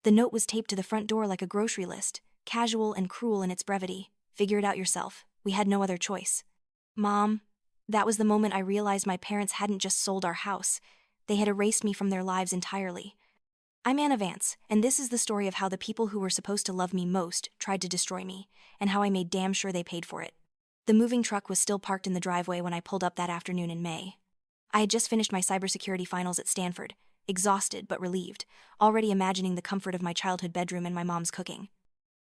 The note was taped to the front door like a grocery list, casual and cruel in its brevity. Figure it out yourself. We had no other choice. Mom, that was the moment I realized my parents hadn't just sold our house. They had erased me from their lives entirely. I'm Anna Vance, and this is the story of how the people who were supposed to love me most tried to destroy me, and how I made damn sure they paid for it. The moving truck was still parked in the driveway when I pulled up that afternoon in May. I had just finished my cybersecurity finals at Stanford, exhausted but relieved, already imagining the comfort of my childhood bedroom and my mom's cooking.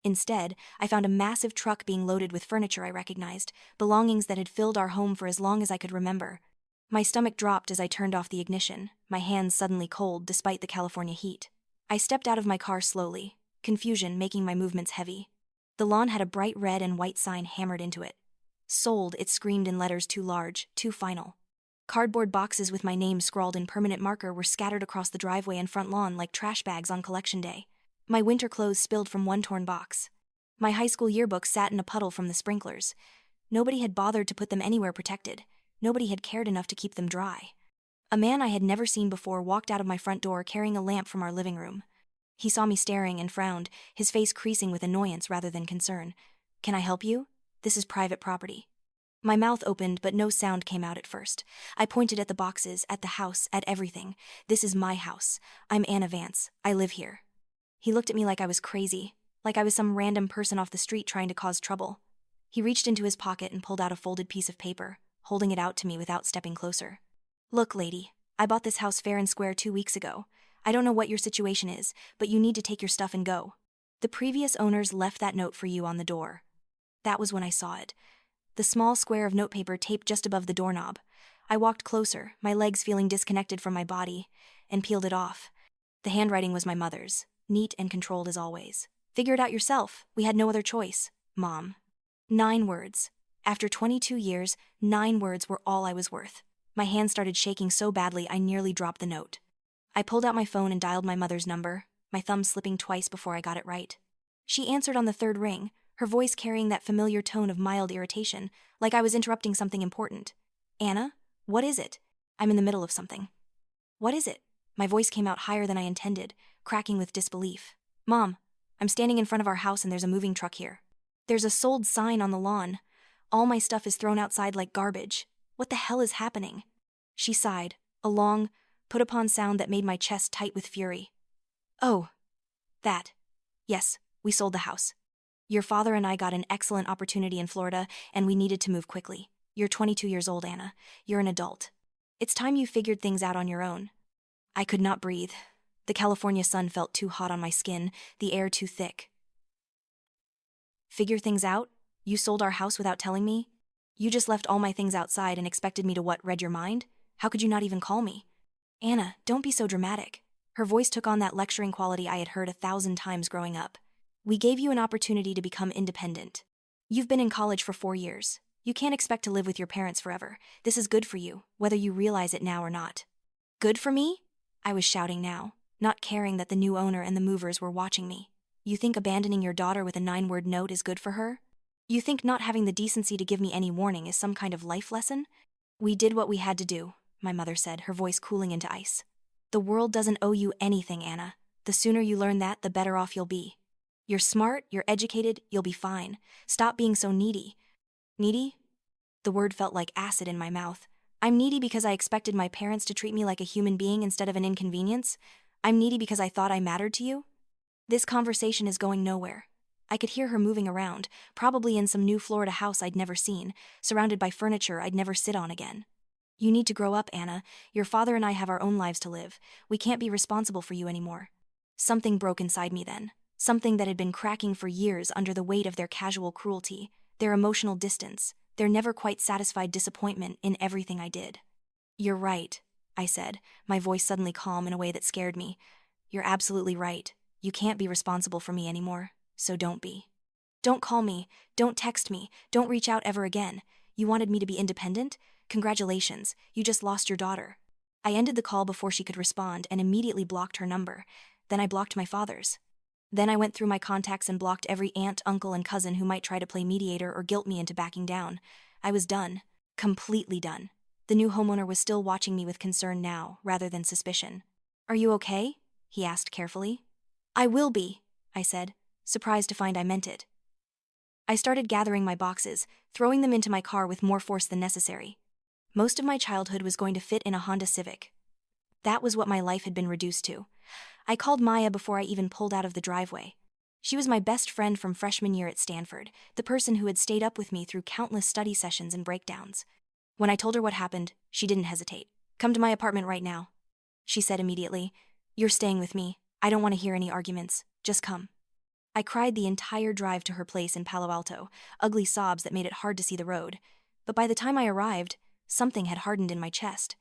Instead, I found a massive truck being loaded with furniture I recognized, belongings that had filled our home for as long as I could remember. My stomach dropped as I turned off the ignition, my hands suddenly cold despite the California heat. I stepped out of my car slowly, confusion making my movements heavy. The lawn had a bright red and white sign hammered into it. Sold, it screamed in letters too large, too final. Cardboard boxes with my name scrawled in permanent marker were scattered across the driveway and front lawn like trash bags on collection day. My winter clothes spilled from one torn box. My high school yearbook sat in a puddle from the sprinklers. Nobody had bothered to put them anywhere protected. Nobody had cared enough to keep them dry. A man I had never seen before walked out of my front door carrying a lamp from our living room. He saw me staring and frowned, his face creasing with annoyance rather than concern. "Can I help you? This is private property." My mouth opened, but no sound came out at first. I pointed at the boxes, at the house, at everything. "This is my house. I'm Anna Vance. I live here." He looked at me like I was crazy, like I was some random person off the street trying to cause trouble. He reached into his pocket and pulled out a folded piece of paper, holding it out to me without stepping closer. "Look, lady, I bought this house fair and square 2 weeks ago. I don't know what your situation is, but you need to take your stuff and go. The previous owners left that note for you on the door." That was when I saw it. The small square of notepaper taped just above the doorknob. I walked closer, my legs feeling disconnected from my body, and peeled it off. The handwriting was my mother's, neat and controlled as always. "Figure it out yourself. We had no other choice, Mom." 9 words. After 22 years, 9 words were all I was worth. My hand started shaking so badly I nearly dropped the note. I pulled out my phone and dialed my mother's number, my thumb slipping twice before I got it right. She answered on the third ring, her voice carrying that familiar tone of mild irritation, like I was interrupting something important. "Anna, what is it? I'm in the middle of something." "What is it?" My voice came out higher than I intended, cracking with disbelief. "Mom, I'm standing in front of our house and there's a moving truck here. There's a sold sign on the lawn. All my stuff is thrown outside like garbage. What the hell is happening?" She sighed, a long, put-upon sound that made my chest tight with fury. "Oh, that. Yes, we sold the house. Your father and I got an excellent opportunity in Florida, and we needed to move quickly. You're 22 years old, Anna. You're an adult. It's time you figured things out on your own." I could not breathe. The California sun felt too hot on my skin, the air too thick. "Figure things out? You sold our house without telling me? You just left all my things outside and expected me to read your mind? How could you not even call me?" "Anna, don't be so dramatic." Her voice took on that lecturing quality I had heard 1,000 times growing up. "We gave you an opportunity to become independent. You've been in college for 4 years. You can't expect to live with your parents forever. This is good for you, whether you realize it now or not." "Good for me?" I was shouting now, not caring that the new owner and the movers were watching me. "You think abandoning your daughter with a 9-word note is good for her? You think not having the decency to give me any warning is some kind of life lesson?" "We did what we had to do," my mother said, her voice cooling into ice. "The world doesn't owe you anything, Anna. The sooner you learn that, the better off you'll be. You're smart, you're educated, you'll be fine. Stop being so needy." "Needy?" The word felt like acid in my mouth. I'm needy because I expected my parents to treat me like a human being instead of an inconvenience? I'm needy because I thought I mattered to you? This conversation is going nowhere. I could hear her moving around, probably in some new Florida house I'd never seen, surrounded by furniture I'd never sit on again. "You need to grow up, Anna. Your father and I have our own lives to live. We can't be responsible for you anymore." Something broke inside me then. Something that had been cracking for years under the weight of their casual cruelty, their emotional distance, their never quite satisfied disappointment in everything I did. "You're right," I said, my voice suddenly calm in a way that scared me. "You're absolutely right. You can't be responsible for me anymore, so don't be. Don't call me, don't text me, don't reach out ever again. You wanted me to be independent? Congratulations, you just lost your daughter." I ended the call before she could respond and immediately blocked her number. Then I blocked my father's. Then I went through my contacts and blocked every aunt, uncle, and cousin who might try to play mediator or guilt me into backing down. I was done. Completely done. The new homeowner was still watching me with concern now, rather than suspicion. "Are you okay?" he asked carefully. I will be, I said, surprised to find I meant it. I started gathering my boxes, throwing them into my car with more force than necessary. Most of my childhood was going to fit in a Honda Civic. That was what my life had been reduced to. I called Maya before I even pulled out of the driveway. She was my best friend from freshman year at Stanford, the person who had stayed up with me through countless study sessions and breakdowns. When I told her what happened, she didn't hesitate. Come to my apartment right now, she said immediately. You're staying with me. I don't want to hear any arguments. Just come. I cried the entire drive to her place in Palo Alto, ugly sobs that made it hard to see the road. But by the time I arrived, something had hardened in my chest.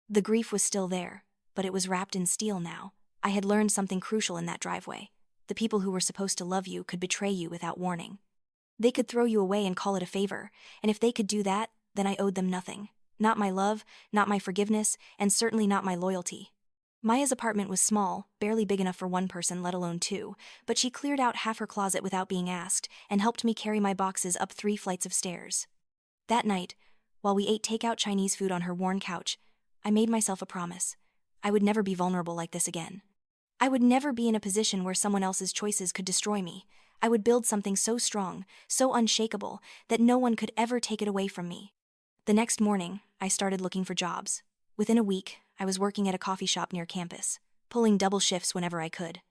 The grief was still there, but it was wrapped in steel now. I had learned something crucial in that driveway. The people who were supposed to love you could betray you without warning. They could throw you away and call it a favor, and if they could do that, then I owed them nothing. Not my love, not my forgiveness, and certainly not my loyalty. Maya's apartment was small, barely big enough for one person, let alone two, but she cleared out half her closet without being asked and helped me carry my boxes up 3 flights of stairs. That night, while we ate takeout Chinese food on her worn couch, I made myself a promise. I would never be vulnerable like this again. I would never be in a position where someone else's choices could destroy me. I would build something so strong, so unshakable, that no one could ever take it away from me. The next morning, I started looking for jobs. Within a week, I was working at a coffee shop near campus, pulling double shifts whenever I could.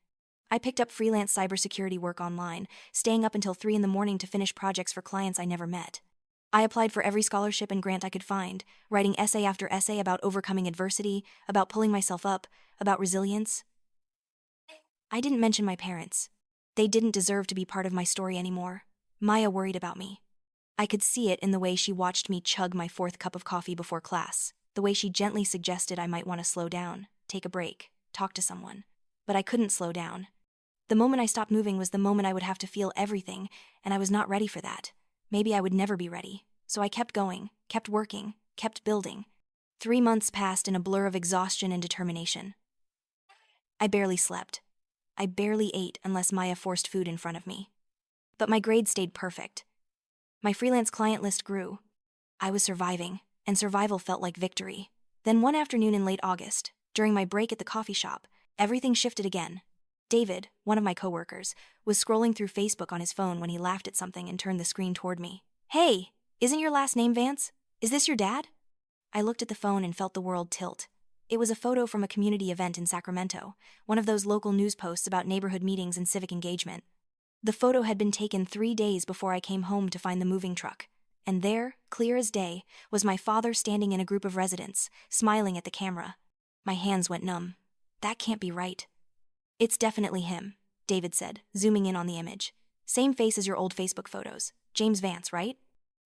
I picked up freelance cybersecurity work online, staying up until 3 in the morning to finish projects for clients I never met. I applied for every scholarship and grant I could find, writing essay after essay about overcoming adversity, about pulling myself up, about resilience. I didn't mention my parents. They didn't deserve to be part of my story anymore. Maya worried about me. I could see it in the way she watched me chug my 4th cup of coffee before class, the way she gently suggested I might want to slow down, take a break, talk to someone. But I couldn't slow down. The moment I stopped moving was the moment I would have to feel everything, and I was not ready for that. Maybe I would never be ready. So I kept going, kept working, kept building. 3 months passed in a blur of exhaustion and determination. I barely slept. I barely ate unless Maya forced food in front of me. But my grades stayed perfect. My freelance client list grew. I was surviving, and survival felt like victory. Then one afternoon in late August, during my break at the coffee shop, everything shifted again. David, one of my coworkers, was scrolling through Facebook on his phone when he laughed at something and turned the screen toward me. Hey, isn't your last name Vance? Is this your dad? I looked at the phone and felt the world tilt. It was a photo from a community event in Sacramento, one of those local news posts about neighborhood meetings and civic engagement. The photo had been taken 3 days before I came home to find the moving truck. And there, clear as day, was my father standing in a group of residents, smiling at the camera. My hands went numb. That can't be right. It's definitely him, David said, zooming in on the image. Same face as your old Facebook photos. James Vance, right?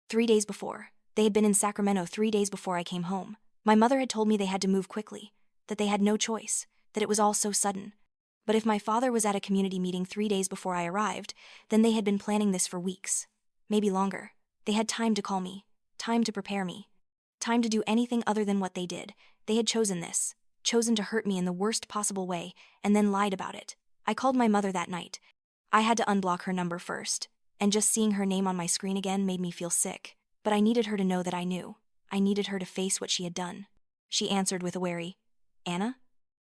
3 days before. They had been in Sacramento 3 days before I came home. My mother had told me they had to move quickly, that they had no choice, that it was all so sudden. But if my father was at a community meeting 3 days before I arrived, then they had been planning this for weeks. Maybe longer. They had time to call me, time to prepare me, time to do anything other than what they did. They had chosen this, chosen to hurt me in the worst possible way, and then lied about it. I called my mother that night. I had to unblock her number first, and just seeing her name on my screen again made me feel sick. But I needed her to know that I knew. I needed her to face what she had done. She answered with a wary, Anna?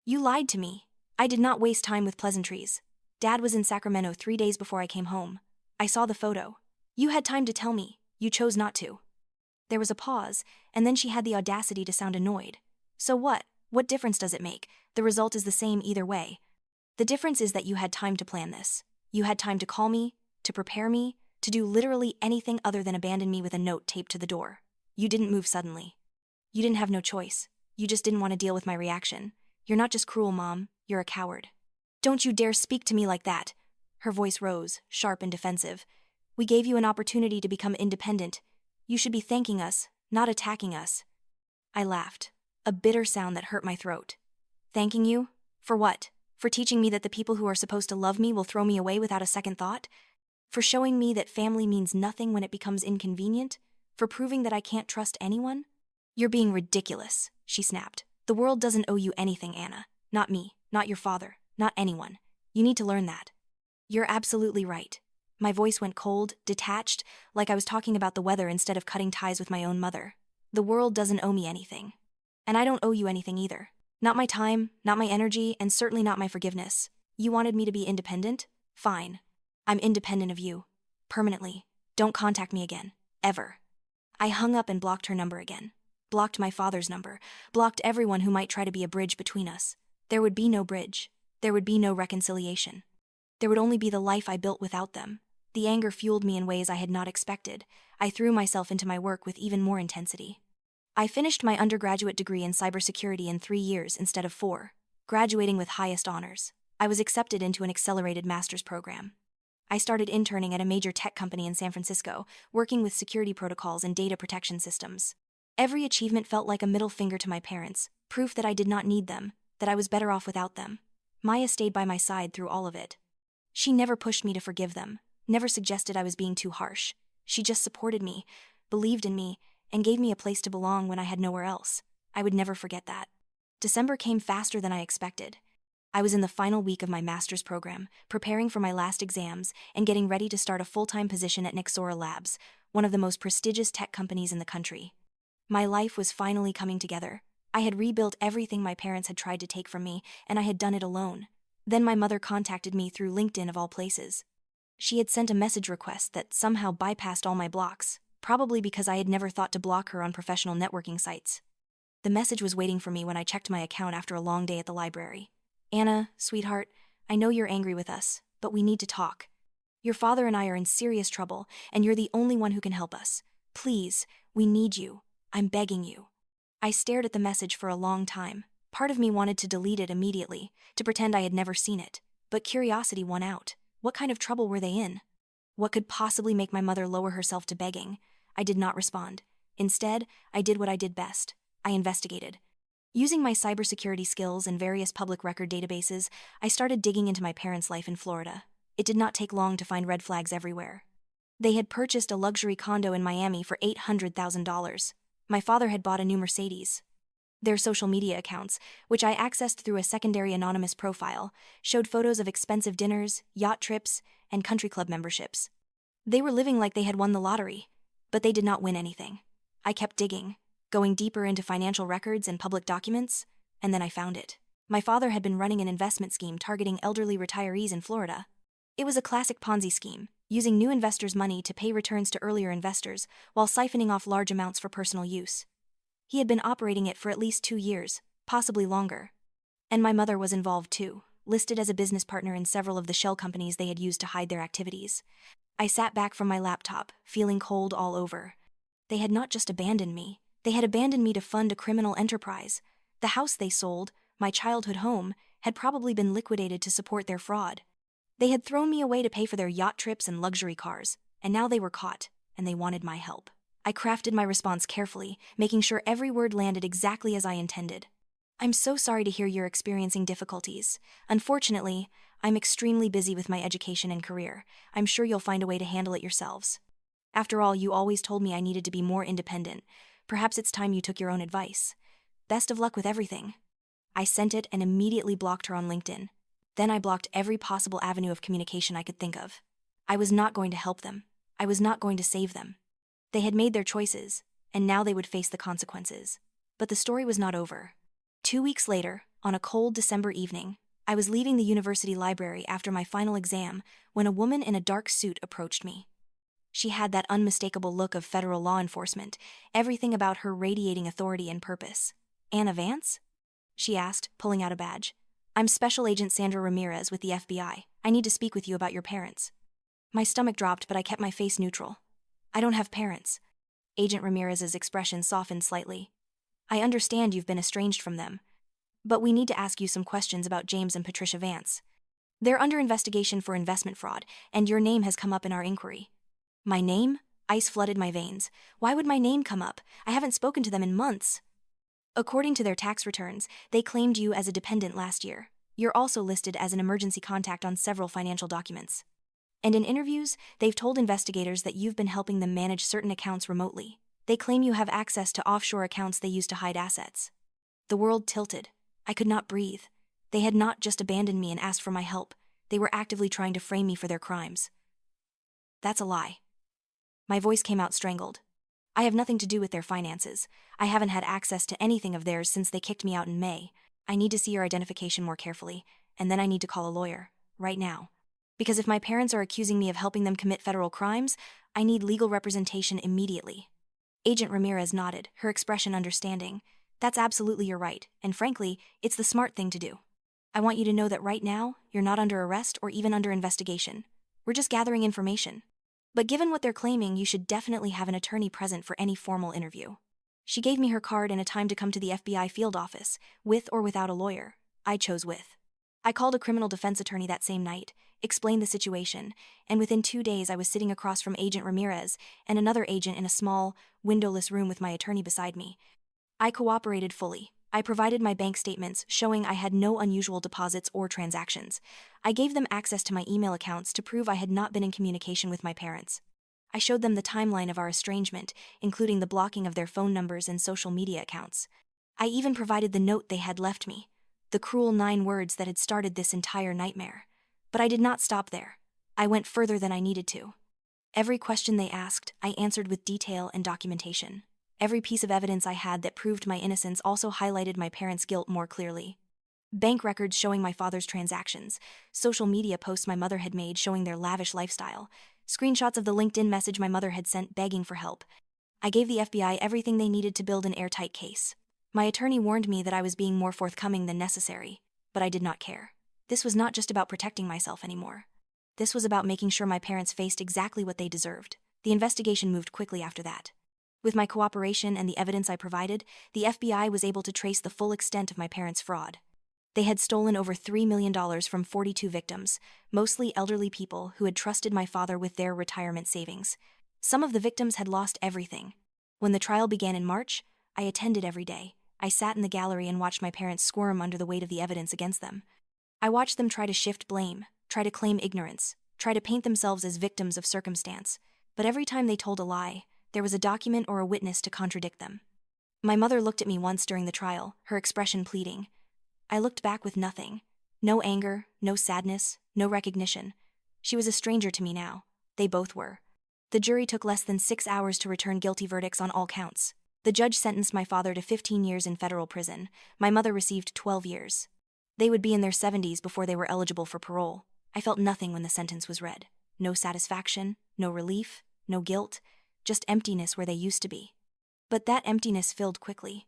You lied to me. I did not waste time with pleasantries. Dad was in Sacramento 3 days before I came home. I saw the photo. You had time to tell me. You chose not to. There was a pause, and then she had the audacity to sound annoyed. So what? What difference does it make? The result is the same either way. The difference is that you had time to plan this. You had time to call me, to prepare me, to do literally anything other than abandon me with a note taped to the door. You didn't move suddenly. You didn't have no choice. You just didn't want to deal with my reaction. You're not just cruel, Mom. You're a coward. Don't you dare speak to me like that. Her voice rose, sharp and defensive. We gave you an opportunity to become independent. You should be thanking us, not attacking us. I laughed, a bitter sound that hurt my throat. Thanking you? For what? For teaching me that the people who are supposed to love me will throw me away without a second thought? For showing me that family means nothing when it becomes inconvenient? For proving that I can't trust anyone? You're being ridiculous, she snapped. The world doesn't owe you anything, Anna. Not me, not your father, not anyone. You need to learn that. You're absolutely right. My voice went cold, detached, like I was talking about the weather instead of cutting ties with my own mother. The world doesn't owe me anything. And I don't owe you anything either. Not my time, not my energy, and certainly not my forgiveness. You wanted me to be independent? Fine. I'm independent of you. Permanently. Don't contact me again. Ever. I hung up and blocked her number again. Blocked my father's number. Blocked everyone who might try to be a bridge between us. There would be no bridge. There would be no reconciliation. There would only be the life I built without them. The anger fueled me in ways I had not expected. I threw myself into my work with even more intensity. I finished my undergraduate degree in cybersecurity in 3 years instead of 4, graduating with highest honors. I was accepted into an accelerated master's program. I started interning at a major tech company in San Francisco, working with security protocols and data protection systems. Every achievement felt like a middle finger to my parents, proof that I did not need them, that I was better off without them. Maya stayed by my side through all of it. She never pushed me to forgive them, never suggested I was being too harsh. She just supported me, believed in me, and gave me a place to belong when I had nowhere else. I would never forget that. December came faster than I expected. I was in the final week of my master's program, preparing for my last exams and getting ready to start a full-time position at Nexora Labs, one of the most prestigious tech companies in the country. My life was finally coming together. I had rebuilt everything my parents had tried to take from me, and I had done it alone. Then my mother contacted me through LinkedIn of all places. She had sent a message request that somehow bypassed all my blocks, probably because I had never thought to block her on professional networking sites. The message was waiting for me when I checked my account after a long day at the library. "Anna, sweetheart, I know you're angry with us, but we need to talk. Your father and I are in serious trouble, and you're the only one who can help us. Please, we need you. I'm begging you." I stared at the message for a long time. Part of me wanted to delete it immediately, to pretend I had never seen it, but curiosity won out. What kind of trouble were they in? What could possibly make my mother lower herself to begging? I did not respond. Instead, I did what I did best. I investigated. Using my cybersecurity skills and various public record databases, I started digging into my parents' life in Florida. It did not take long to find red flags everywhere. They had purchased a luxury condo in Miami for $800,000. My father had bought a new Mercedes. Their social media accounts, which I accessed through a secondary anonymous profile, showed photos of expensive dinners, yacht trips, and country club memberships. They were living like they had won the lottery, but they did not win anything. I kept digging, going deeper into financial records and public documents, and then I found it. My father had been running an investment scheme targeting elderly retirees in Florida. It was a classic Ponzi scheme, using new investors' money to pay returns to earlier investors while siphoning off large amounts for personal use. He had been operating it for at least 2 years, possibly longer. And my mother was involved too, listed as a business partner in several of the shell companies they had used to hide their activities. I sat back from my laptop, feeling cold all over. They had not just abandoned me, they had abandoned me to fund a criminal enterprise. The house they sold, my childhood home, had probably been liquidated to support their fraud. They had thrown me away to pay for their yacht trips and luxury cars, and now they were caught, and they wanted my help. I crafted my response carefully, making sure every word landed exactly as I intended. "I'm so sorry to hear you're experiencing difficulties. Unfortunately, I'm extremely busy with my education and career. I'm sure you'll find a way to handle it yourselves. After all, you always told me I needed to be more independent. Perhaps it's time you took your own advice. Best of luck with everything." I sent it and immediately blocked her on LinkedIn. Then I blocked every possible avenue of communication I could think of. I was not going to help them. I was not going to save them. They had made their choices, and now they would face the consequences. But the story was not over. 2 weeks later, on a cold December evening, I was leaving the university library after my final exam when a woman in a dark suit approached me. She had that unmistakable look of federal law enforcement, everything about her radiating authority and purpose. "Anna Vance?" she asked, pulling out a badge. "I'm Special Agent Sandra Ramirez with the FBI. I need to speak with you about your parents." My stomach dropped, but I kept my face neutral. "I don't have parents." Agent Ramirez's expression softened slightly. "I understand you've been estranged from them, but we need to ask you some questions about James and Patricia Vance. They're under investigation for investment fraud, and your name has come up in our inquiry." "My name?" Ice flooded my veins. "Why would my name come up? I haven't spoken to them in months." "According to their tax returns, they claimed you as a dependent last year. You're also listed as an emergency contact on several financial documents. And in interviews, they've told investigators that you've been helping them manage certain accounts remotely. They claim you have access to offshore accounts they use to hide assets." The world tilted. I could not breathe. They had not just abandoned me and asked for my help. They were actively trying to frame me for their crimes. "That's a lie." My voice came out strangled. "I have nothing to do with their finances. I haven't had access to anything of theirs since they kicked me out in May. I need to see your identification more carefully, and then I need to call a lawyer, right now. Because if my parents are accusing me of helping them commit federal crimes, I need legal representation immediately. Agent Ramirez nodded, her expression understanding. That's absolutely your right, and frankly, it's the smart thing to do. I want you to know that right now, you're not under arrest or even under investigation. We're just gathering information. But given what they're claiming, you should definitely have an attorney present for any formal interview. She gave me her card and a time to come to the FBI field office, with or without a lawyer. I chose with. I called a criminal defense attorney that same night, explained the situation, and within 2 days I was sitting across from Agent Ramirez and another agent in a small, windowless room with my attorney beside me. I cooperated fully. I provided my bank statements showing I had no unusual deposits or transactions. I gave them access to my email accounts to prove I had not been in communication with my parents. I showed them the timeline of our estrangement, including the blocking of their phone numbers and social media accounts. I even provided the note they had left me, the cruel 9 words that had started this entire nightmare. But I did not stop there. I went further than I needed to. Every question they asked, I answered with detail and documentation. Every piece of evidence I had that proved my innocence also highlighted my parents' guilt more clearly. Bank records showing my father's transactions, social media posts my mother had made showing their lavish lifestyle, screenshots of the LinkedIn message my mother had sent begging for help. I gave the FBI everything they needed to build an airtight case. My attorney warned me that I was being more forthcoming than necessary, but I did not care. This was not just about protecting myself anymore. This was about making sure my parents faced exactly what they deserved. The investigation moved quickly after that. With my cooperation and the evidence I provided, the FBI was able to trace the full extent of my parents' fraud. They had stolen over $3 million from 42 victims, mostly elderly people who had trusted my father with their retirement savings. Some of the victims had lost everything. When the trial began in March, I attended every day. I sat in the gallery and watched my parents squirm under the weight of the evidence against them. I watched them try to shift blame, try to claim ignorance, try to paint themselves as victims of circumstance. But every time they told a lie, there was a document or a witness to contradict them. My mother looked at me once during the trial, her expression pleading. I looked back with nothing. No anger, no sadness, no recognition. She was a stranger to me now. They both were. The jury took less than 6 hours to return guilty verdicts on all counts. The judge sentenced my father to 15 years in federal prison. My mother received 12 years. They would be in their 70s before they were eligible for parole. I felt nothing when the sentence was read. No satisfaction, no relief, no guilt, just emptiness where they used to be. But that emptiness filled quickly.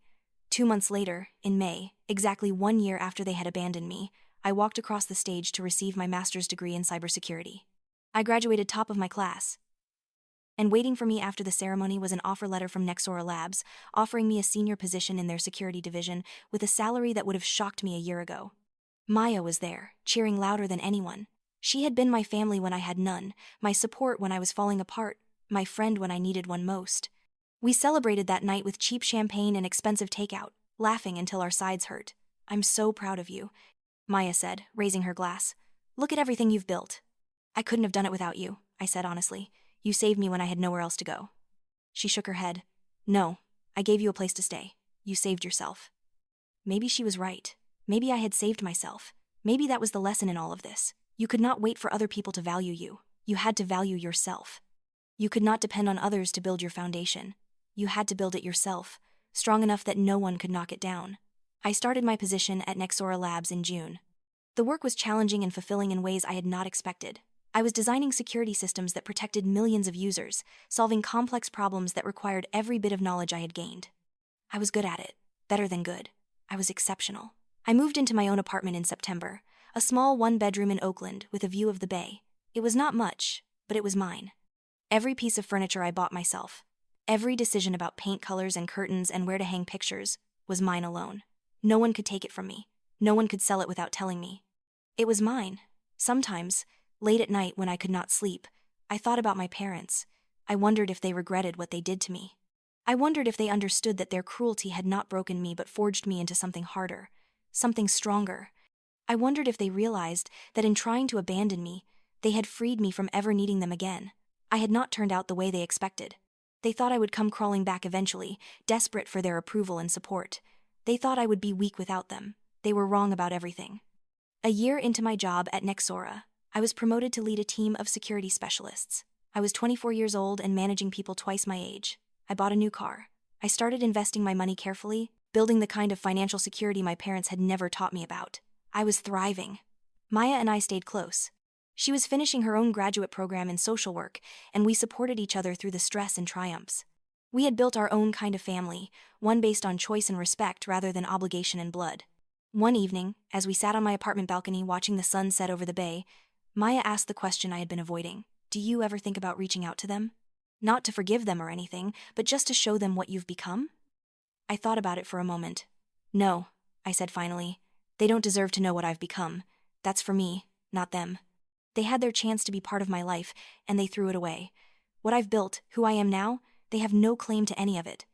2 months later, in May, exactly 1 year after they had abandoned me, I walked across the stage to receive my master's degree in cybersecurity. I graduated top of my class. And waiting for me after the ceremony was an offer letter from Nexora Labs, offering me a senior position in their security division with a salary that would have shocked me a year ago. Maya was there, cheering louder than anyone. She had been my family when I had none, my support when I was falling apart, my friend when I needed one most. We celebrated that night with cheap champagne and expensive takeout, laughing until our sides hurt. I'm so proud of you, Maya said, raising her glass. Look at everything you've built. I couldn't have done it without you, I said honestly. You saved me when I had nowhere else to go. She shook her head. No, I gave you a place to stay. You saved yourself. Maybe she was right. Maybe I had saved myself. Maybe that was the lesson in all of this. You could not wait for other people to value you. You had to value yourself. You could not depend on others to build your foundation. You had to build it yourself, strong enough that no one could knock it down. I started my position at Nexora Labs in June. The work was challenging and fulfilling in ways I had not expected. I was designing security systems that protected millions of users, solving complex problems that required every bit of knowledge I had gained. I was good at it, better than good. I was exceptional. I moved into my own apartment in September, a small 1-bedroom in Oakland with a view of the bay. It was not much, but it was mine. Every piece of furniture I bought myself. Every decision about paint colors and curtains and where to hang pictures was mine alone. No one could take it from me. No one could sell it without telling me. It was mine. Sometimes, late at night when I could not sleep, I thought about my parents. I wondered if they regretted what they did to me. I wondered if they understood that their cruelty had not broken me but forged me into something harder, something stronger. I wondered if they realized that in trying to abandon me, they had freed me from ever needing them again. I had not turned out the way they expected. They thought I would come crawling back eventually, desperate for their approval and support. They thought I would be weak without them. They were wrong about everything. A year into my job at Nexora, I was promoted to lead a team of security specialists. I was 24 years old and managing people twice my age. I bought a new car. I started investing my money carefully, building the kind of financial security my parents had never taught me about. I was thriving. Maya and I stayed close. She was finishing her own graduate program in social work, and we supported each other through the stress and triumphs. We had built our own kind of family, one based on choice and respect rather than obligation and blood. One evening, as we sat on my apartment balcony watching the sun set over the bay, Maya asked the question I had been avoiding. Do you ever think about reaching out to them? Not to forgive them or anything, but just to show them what you've become? I thought about it for a moment. No, I said finally. They don't deserve to know what I've become. That's for me, not them. They had their chance to be part of my life, and they threw it away. What I've built, who I am now, they have no claim to any of it.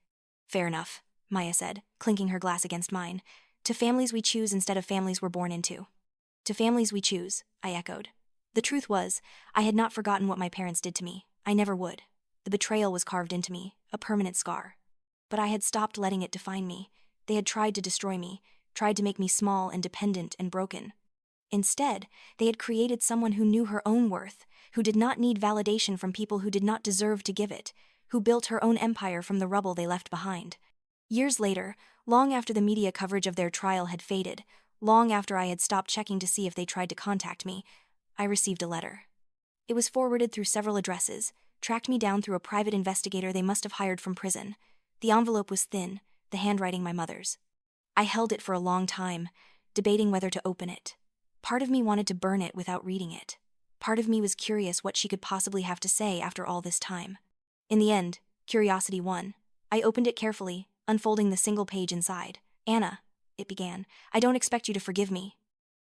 Fair enough, Maya said, clinking her glass against mine. To families we choose instead of families we're born into. To families we choose, I echoed. The truth was, I had not forgotten what my parents did to me. I never would. The betrayal was carved into me, a permanent scar. But I had stopped letting it define me. They had tried to destroy me, tried to make me small and dependent and broken. Instead, they had created someone who knew her own worth, who did not need validation from people who did not deserve to give it, who built her own empire from the rubble they left behind. Years later, long after the media coverage of their trial had faded, long after I had stopped checking to see if they tried to contact me, I received a letter. It was forwarded through several addresses, tracked me down through a private investigator they must have hired from prison. The envelope was thin, the handwriting my mother's. I held it for a long time, debating whether to open it. Part of me wanted to burn it without reading it. Part of me was curious what she could possibly have to say after all this time. In the end, curiosity won. I opened it carefully, unfolding the single page inside. Anna, it began, I don't expect you to forgive me.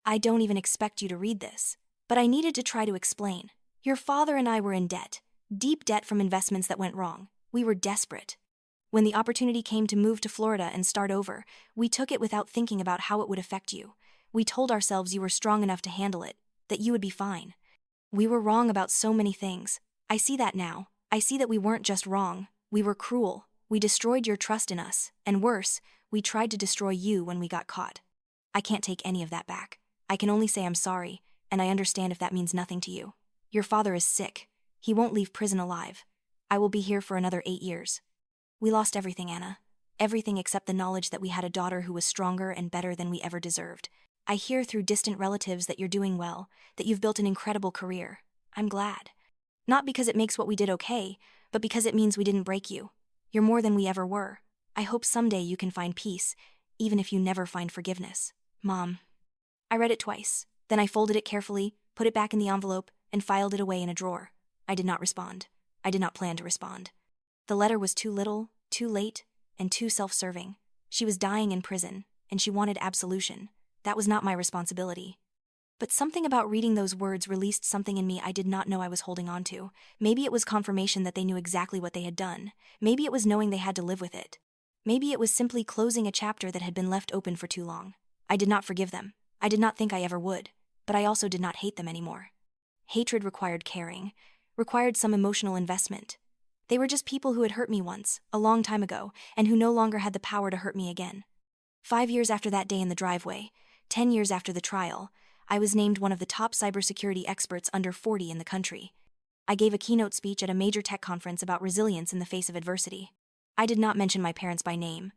I don't even expect you to read this. But I needed to try to explain. Your father and I were in debt. Deep debt from investments that went wrong. We were desperate. When the opportunity came to move to Florida and start over, we took it without thinking about how it would affect you. We told ourselves you were strong enough to handle it, that you would be fine. We were wrong about so many things. I see that now. I see that we weren't just wrong. We were cruel. We destroyed your trust in us, and worse, we tried to destroy you when we got caught. I can't take any of that back. I can only say I'm sorry, and I understand if that means nothing to you. Your father is sick. He won't leave prison alive. I will be here for another 8 years. We lost everything, Anna. Everything except the knowledge that we had a daughter who was stronger and better than we ever deserved. I hear through distant relatives that you're doing well, that you've built an incredible career. I'm glad. Not because it makes what we did okay, but because it means we didn't break you. You're more than we ever were. I hope someday you can find peace, even if you never find forgiveness. Mom. I read it twice. Then I folded it carefully, put it back in the envelope, and filed it away in a drawer. I did not respond. I did not plan to respond. The letter was too little, too late, and too self-serving. She was dying in prison, and she wanted absolution. That was not my responsibility. But something about reading those words released something in me I did not know I was holding on to. Maybe it was confirmation that they knew exactly what they had done. Maybe it was knowing they had to live with it. Maybe it was simply closing a chapter that had been left open for too long. I did not forgive them. I did not think I ever would. But I also did not hate them anymore. Hatred required caring, required some emotional investment. They were just people who had hurt me once, a long time ago, and who no longer had the power to hurt me again. 5 years after that day in the driveway, 10 years after the trial, I was named one of the top cybersecurity experts under 40 in the country. I gave a keynote speech at a major tech conference about resilience in the face of adversity. I did not mention my parents by name,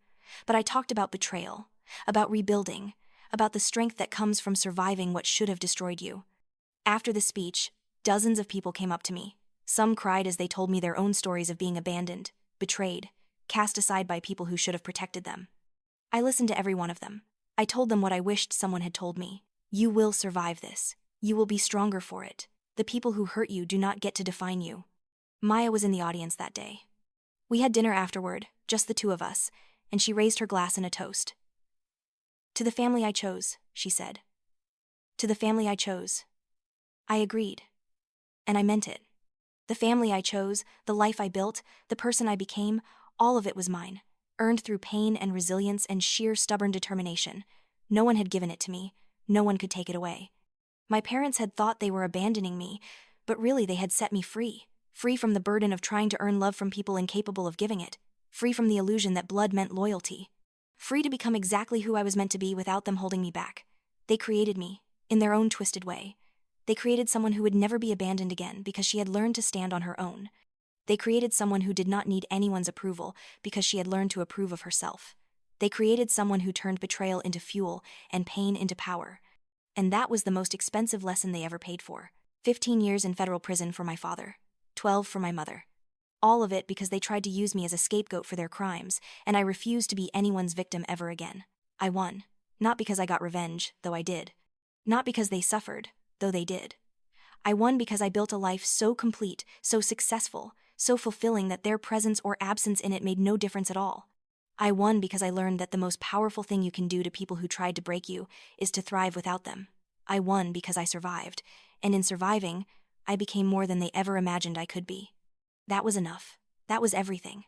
but I talked about betrayal, about rebuilding, about the strength that comes from surviving what should have destroyed you. After the speech, dozens of people came up to me. Some cried as they told me their own stories of being abandoned, betrayed, cast aside by people who should have protected them. I listened to every one of them. I told them what I wished someone had told me. You will survive this. You will be stronger for it. The people who hurt you do not get to define you. Maya was in the audience that day. We had dinner afterward, just the two of us, and she raised her glass in a toast. To the family I chose, she said. To the family I chose. I agreed. And I meant it. The family I chose, the life I built, the person I became, all of it was mine, earned through pain and resilience and sheer stubborn determination. No one had given it to me. No one could take it away. My parents had thought they were abandoning me, but really they had set me free. Free from the burden of trying to earn love from people incapable of giving it. Free from the illusion that blood meant loyalty. Free to become exactly who I was meant to be without them holding me back. They created me, in their own twisted way. They created someone who would never be abandoned again because she had learned to stand on her own. They created someone who did not need anyone's approval because she had learned to approve of herself. They created someone who turned betrayal into fuel and pain into power. And that was the most expensive lesson they ever paid for. 15 years in federal prison for my father, 12 for my mother. All of it because they tried to use me as a scapegoat for their crimes, and I refused to be anyone's victim ever again. I won. Not because I got revenge, though I did. Not because they suffered, though they did. I won because I built a life so complete, so successful, so fulfilling that their presence or absence in it made no difference at all. I won because I learned that the most powerful thing you can do to people who tried to break you is to thrive without them. I won because I survived, and in surviving, I became more than they ever imagined I could be. That was enough. That was everything.